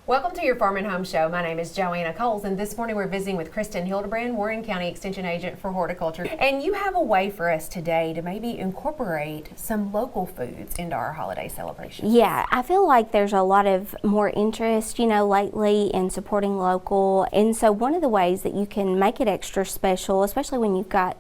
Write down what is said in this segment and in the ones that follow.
Welcome to your Farm and Home Show. My name is Joanna Coles, and this morning we're visiting with Kristin Hildabrand, Warren County Extension Agent for Horticulture. And you have a way for us today to maybe incorporate some local foods into our holiday celebration. Yeah, I feel like there's a lot of more interest, lately in supporting local. And so one of the ways that you can make it extra special, especially when you've got,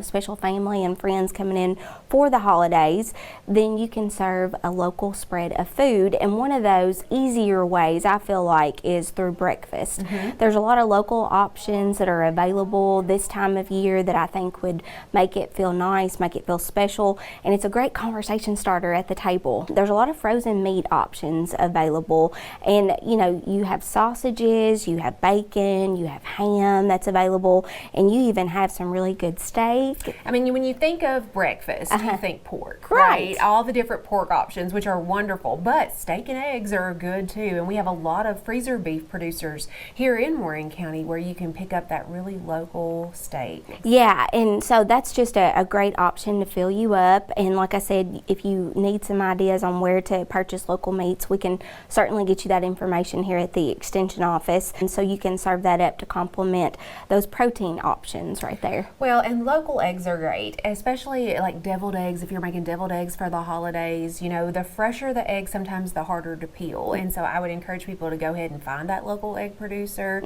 special family and friends coming in for the holidays, then you can serve a local spread of food. And one of those easier ways, I feel like, is through breakfast. There's a lot of local options that are available this time of year that I think would make it feel nice, make it feel special, and it's a great conversation starter at the table. There's a lot of frozen meat options available, and you have sausages, you have bacon, you have ham that's available, and you even have some really good steak. I mean, when you think of breakfast, you think pork, Right. All the different pork options, which are wonderful, but steak and eggs are good too, and we have a lot of freezer beef producers here in Warren County where you can pick up that really local steak. Yeah, and so that's just a great option to fill you up. And like I said, if you need some ideas on where to purchase local meats, we can certainly get you that information here at the Extension office. And so you can serve that up to complement those protein options right there. Well, and local eggs are great, especially like deviled eggs. If you're making deviled eggs for the holidays, the fresher the egg, sometimes the harder to peel. And so I would encourage people to go ahead and find that local egg producer,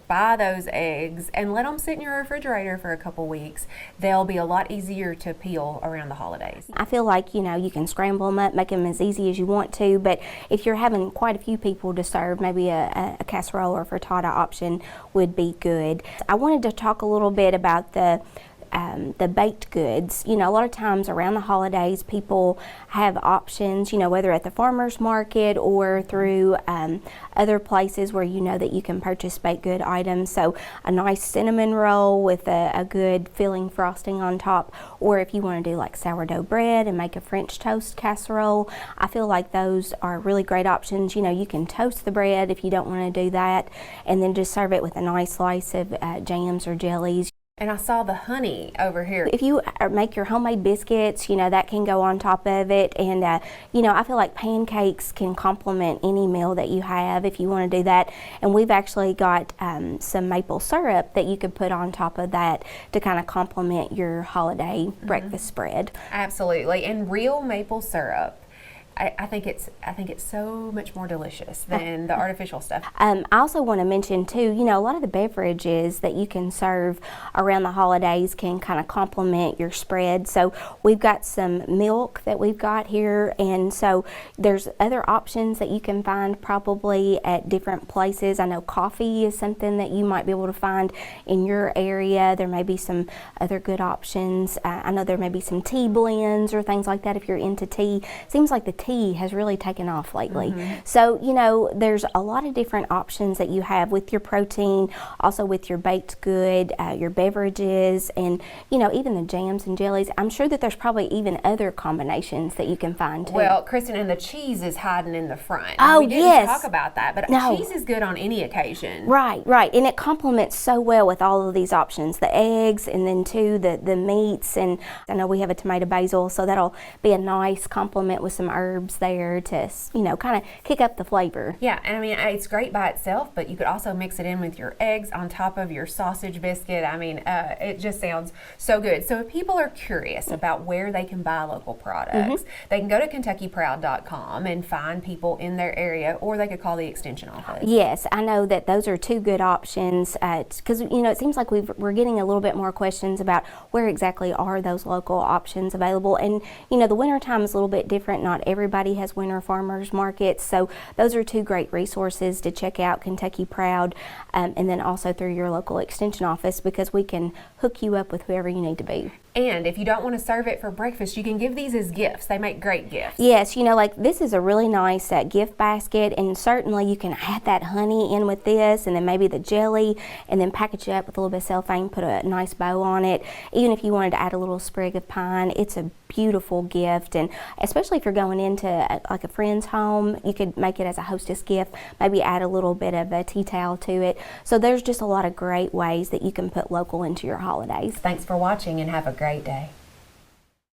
buy those eggs, and let them sit in your refrigerator for a couple weeks. They'll be a lot easier to peel around the holidays. I feel like, you can scramble them up, make them as easy as you want to, but if you're having quite a few people to serve, maybe a casserole or frittata option would be good. I wanted to talk a little bit about the baked goods. A lot of times around the holidays people have options, whether at the farmer's market or through other places where that you can purchase baked good items. So a nice cinnamon roll with a good filling frosting on top, or if you want to do like sourdough bread and make a French toast casserole, I feel like those are really great options. You can toast the bread if you don't want to do that, and then just serve it with a nice slice of jams or jellies. And I saw the honey over here. If you make your homemade biscuits, that can go on top of it. And, I feel like pancakes can complement any meal that you have if you want to do that. And we've actually got some maple syrup that you could put on top of that to kind of complement your holiday breakfast spread. Absolutely. And real maple syrup, I think it's so much more delicious than the artificial stuff. I also want to mention too, a lot of the beverages that you can serve around the holidays can kind of complement your spread. So we've got some milk that we've got here, and so there's other options that you can find probably at different places. I know coffee is something that you might be able to find in your area. There may be some other good options. I know there may be some tea blends or things like that if you're into tea. Seems like the tea has really taken off lately. So, there's a lot of different options that you have with your protein, also with your baked good, your beverages, and, even the jams and jellies. I'm sure that there's probably even other combinations that you can find too. Well, Kristin, and the cheese is hiding in the front. Oh, we didn't yes. talk about that, but No. cheese is good on any occasion. Right. And it complements so well with all of these options, the eggs and then too the meats. And I know we have a tomato basil, so that'll be a nice complement with some herbs there to, kind of kick up the flavor. Yeah, and I mean, it's great by itself, but you could also mix it in with your eggs on top of your sausage biscuit. I mean, it just sounds so good. So if people are curious about where they can buy local products, they can go to KentuckyProud.com and find people in their area, or they could call the Extension office. Yes, I know that those are two good options because, it seems like we're getting a little bit more questions about where exactly are those local options available. And, the winter time is a little bit different. Not everybody has winter farmers markets, so those are two great resources to check out, Kentucky Proud, and then also through your local Extension office, because we can hook you up with whoever you need to be. And if you don't want to serve it for breakfast, you can give these as gifts. They make great gifts. Yes, like this is a really nice gift basket, and certainly you can add that honey in with this, and then maybe the jelly, and then package it up with a little bit of cellophane, put a nice bow on it. Even if you wanted to add a little sprig of pine, it's a beautiful gift. And especially if you're going into like a friend's home, you could make it as a hostess gift, maybe add a little bit of a tea towel to it. So there's just a lot of great ways that you can put local into your holidays. Thanks for watching, and have a great day.